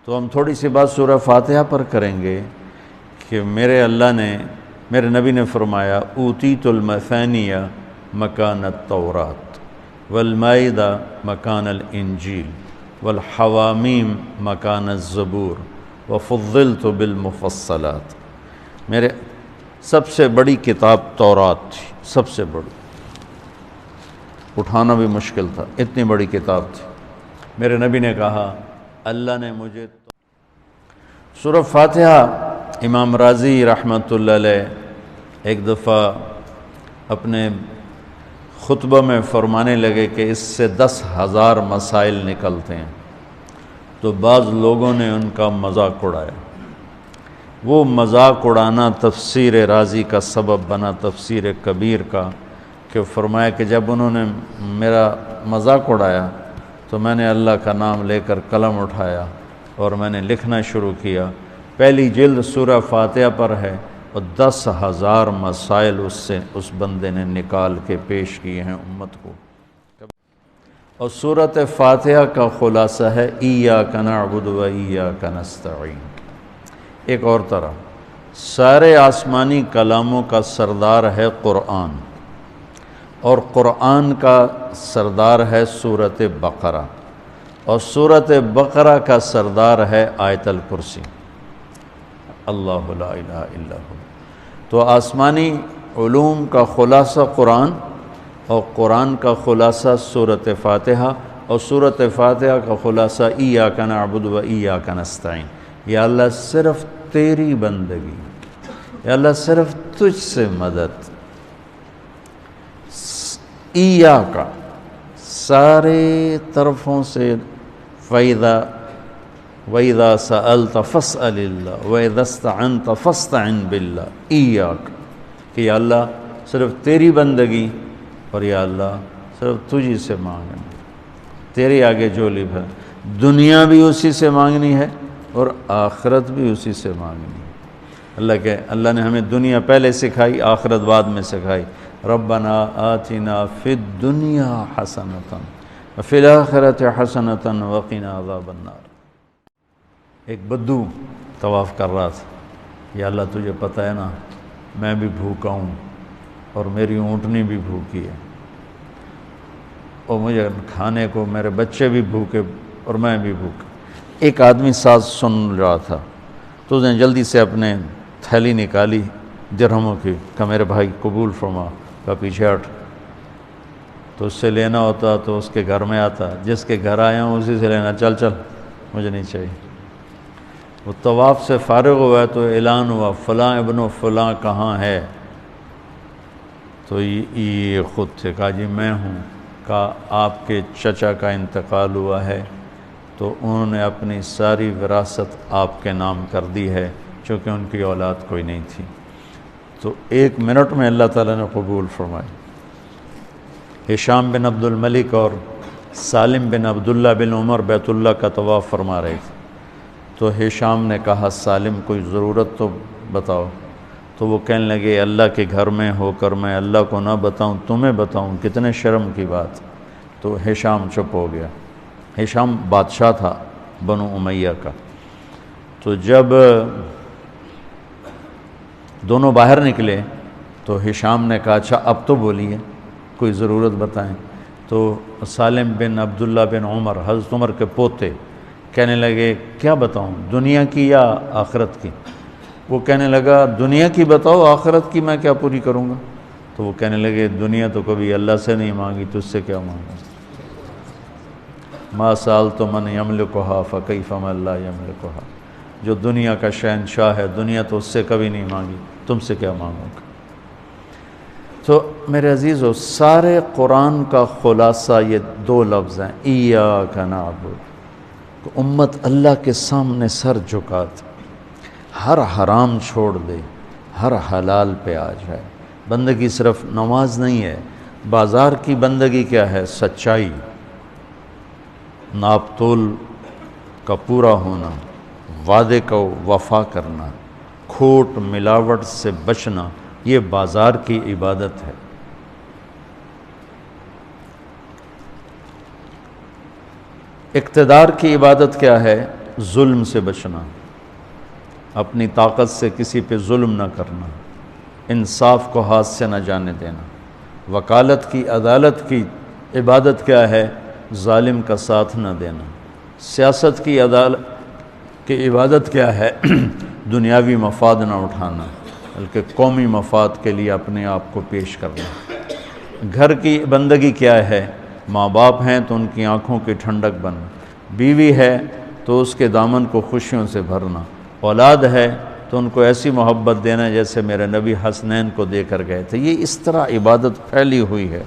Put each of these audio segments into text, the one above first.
تو ہم تھوڑی سی بات سورہ فاتحہ پر کریں گے کہ میرے نبی نے فرمایا اوتیت المثانیہ مکان التورات والمائدہ مکان الانجیل والحوامیم مکان الزبور وفضلت بالمفصلات. میرے سب سے بڑی کتاب تورات تھی، سب سے بڑی، اٹھانا بھی مشکل تھا، اتنی بڑی کتاب تھی. میرے نبی نے کہا اللہ نے مجھے سورہ فاتحہ. امام راضی رحمۃ اللہ علیہ ایک دفعہ اپنے خطبہ میں فرمانے لگے کہ اس سے 10,000 مسائل نکلتے ہیں. تو بعض لوگوں نے ان کا مذاق اڑایا. وہ مذاق اڑانا تفسیر راضی کا سبب بنا، تفسیر کبیر کا، کہ فرمایا کہ جب انہوں نے میرا مذاق اڑایا تو میں نے اللہ کا نام لے کر قلم اٹھایا اور میں نے لکھنا شروع کیا. پہلی جلد سورہ فاتحہ پر ہے اور 10,000 مسائل اس بندے نے نکال کے پیش کیے ہیں امت کو. اور سورۃ فاتحہ کا خلاصہ ہے ایاک نعبد و ایاک نستعین. ایک اور طرح سارے آسمانی کلاموں کا سردار ہے قرآن، اور قرآن کا سردار ہے سورۃ بقرہ، اور سورۃ بقرہ کا سردار ہے آیت الکرسی، اللہ لا الہ الا ہو. تو آسمانی علوم کا خلاصہ قرآن، اور قرآن کا خلاصہ سورۃ فاتحہ، اور سورۃ فاتحہ کا خلاصہ ایاک نعبد و ایاک نستعین. یا اللہ صرف تیری بندگی، یا اللہ صرف تجھ سے مدد. ایاک سارے طرفوں سے، وَإِذَا سَأَلْتَ فَاسْأَلِ اللَّهِ وَإِذَا اسْتَعَنْتَ فَاسْتَعِنْ بِاللَّهِ. ایاک کہ یا اللہ صرف تیری بندگی، اور یا اللہ صرف تجھی سے مانگنا، تیرے آگے جو لب ہے. دنیا بھی اسی سے مانگنی ہے اور آخرت بھی اسی سے مانگنی ہے. اللہ نے ہمیں دنیا پہلے سکھائی، آخرت بعد میں سکھائی. ربنا آتنا فی الدنیا حسنۃ وفی الآخرۃ حسنۃ وقنا عذاب النار. ایک بدو طواف کر رہا تھا. یا اللہ تجھے پتہ ہے نا میں بھی بھوکا ہوں اور میری اونٹنی بھی بھوکی ہے، اور مجھے کھانے کو میرے بچے بھی بھوکے اور میں بھی بھوکا. ایک آدمی ساز سن رہا تھا تو اس نے جلدی سے اپنے تھیلی نکالی درہموں کی، کہا میرے بھائی قبول فرما. کہا پیچھے ہٹ. تو اس سے لینا ہوتا تو اس کے گھر میں آتا، جس کے گھر آیا ہوں اسی سے لینا. چل مجھے نہیں چاہیے. وہ طواف سے فارغ ہوا تو اعلان ہوا فلاں ابن و فلاں کہاں ہے؟ تو یہ خود تھے. کہا جی میں ہوں. کہا آپ کے چچا کا انتقال ہوا ہے تو انہوں نے اپنی ساری وراثت آپ کے نام کر دی ہے، چونکہ ان کی اولاد کوئی نہیں تھی. تو 1 منٹ میں اللہ تعالیٰ نے قبول فرمائی. ہشام بن عبد الملک اور سالم بن عبداللہ بن عمر بیت اللہ کا طواف فرما رہے تھے. تو ہشام نے کہا سالم کوئی ضرورت تو بتاؤ. تو وہ کہنے لگے اللہ کے گھر میں ہو کر میں اللہ کو نہ بتاؤں تمہیں بتاؤں، کتنے شرم کی بات. تو ہشام چپ ہو گیا. ہشام بادشاہ تھا بنو امیہ کا. تو جب دونوں باہر نکلے تو ہشام نے کہا اچھا اب تو بولیے، کوئی ضرورت بتائیں. تو سالم بن عبداللہ بن عمر، حضرت عمر کے پوتے، کہنے لگے کیا بتاؤں، دنیا کی یا آخرت کی؟ وہ کہنے لگا دنیا کی بتاؤ، آخرت کی میں کیا پوری کروں گا؟ تو وہ کہنے لگے دنیا تو کبھی اللہ سے نہیں مانگی، تجھ سے کیا مانگا؟ ما سألت من یملکھا فکیف من لا یملکھا. جو دنیا کا شہنشاہ ہے، دنیا تو اس سے کبھی نہیں مانگی، تم سے کیا مانگوں گا؟ تو میرے عزیزو سارے قرآن کا خلاصہ یہ 2 لفظ ہیں ایاک نعبد. امت اللہ کے سامنے سر جھکا دے، ہر حرام چھوڑ دے، ہر حلال پہ آ جائے. بندگی صرف نماز نہیں ہے. بازار کی بندگی کیا ہے؟ سچائی، ناپ تول کا پورا ہونا، وعدے کو وفا کرنا، کھوٹ ملاوٹ سے بچنا، یہ بازار کی عبادت ہے. اقتدار کی عبادت کیا ہے؟ ظلم سے بچنا، اپنی طاقت سے کسی پہ ظلم نہ کرنا، انصاف کو ہاتھ سے نہ جانے دینا۔ وکالت کی، عدالت کی عبادت کیا ہے؟ ظالم کا ساتھ نہ دینا۔ سیاست کی عدالت کی عبادت کیا ہے؟ دنیاوی مفاد نہ اٹھانا، بلکہ قومی مفاد کے لیے اپنے آپ کو پیش کرنا۔ گھر کی بندگی کیا ہے؟ ماں باپ ہیں تو ان کی آنکھوں کی ٹھنڈک بننا، بیوی ہے تو اس کے دامن کو خوشیوں سے بھرنا، اولاد ہے تو ان کو ایسی محبت دینا جیسے میرے نبی حسنین کو دے کر گئے تھے۔ یہ اس طرح عبادت پھیلی ہوئی ہے۔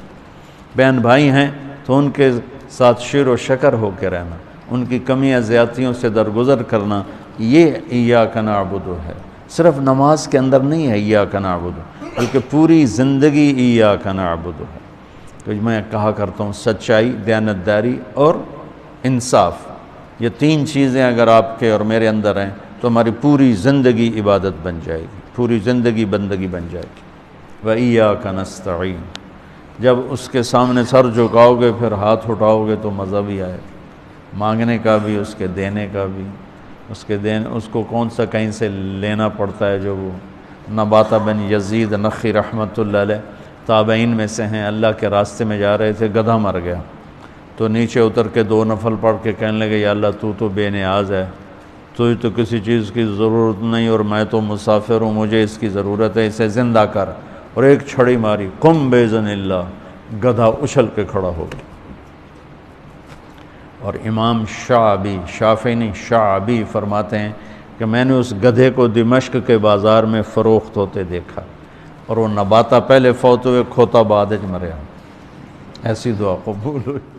بہن بھائی ہیں تو ان کے ساتھ شیر و شکر ہو کے رہنا، ان کی کمیاں زیادتیوں سے درگزر کرنا، یہ ایاک نعبد ہے۔ صرف نماز کے اندر نہیں ہے ایاک نعبد، بلکہ پوری زندگی ایاک نعبد ہے۔ تو میں کہا کرتا ہوں سچائی، دیانتداری اور انصاف، یہ تین چیزیں اگر آپ کے اور میرے اندر ہیں تو ہماری پوری زندگی عبادت بن جائے گی، پوری زندگی بندگی بن جائے گی۔ وَإِيَّاكَ نَسْتَعِينُ، جب اس کے سامنے سر جھکاؤ گے پھر ہاتھ اٹھاؤ گے تو مزہ بھی آئے گا، مانگنے کا بھی، اس کے دینے کا بھی۔ اس کو کون سا کہیں سے لینا پڑتا ہے؟ جو وہ نباتہ بن یزید نخی رحمۃ اللہ علیہ تابعین میں سے ہیں، اللہ کے راستے میں جا رہے تھے، گدھا مر گیا تو نیچے اتر کے 2 نفل پڑھ کے کہنے لگے یا اللہ تو بے نیاز ہے، تجھے تو کسی چیز کی ضرورت نہیں اور میں تو مسافر ہوں، مجھے اس کی ضرورت ہے، اسے زندہ کر۔ اور ایک چھڑی ماری، قم باذن اللہ، گدھا اچھل کے کھڑا ہو گیا۔ اور امام شافعی نہیں شعبی فرماتے ہیں کہ میں نے اس گدھے کو دمشق کے بازار میں فروخت ہوتے دیکھا، اور وہ نباتہ پہلے فوت ہوئے، کھوتا بعد وچ مریا۔ ایسی دعا قبول ہوئی۔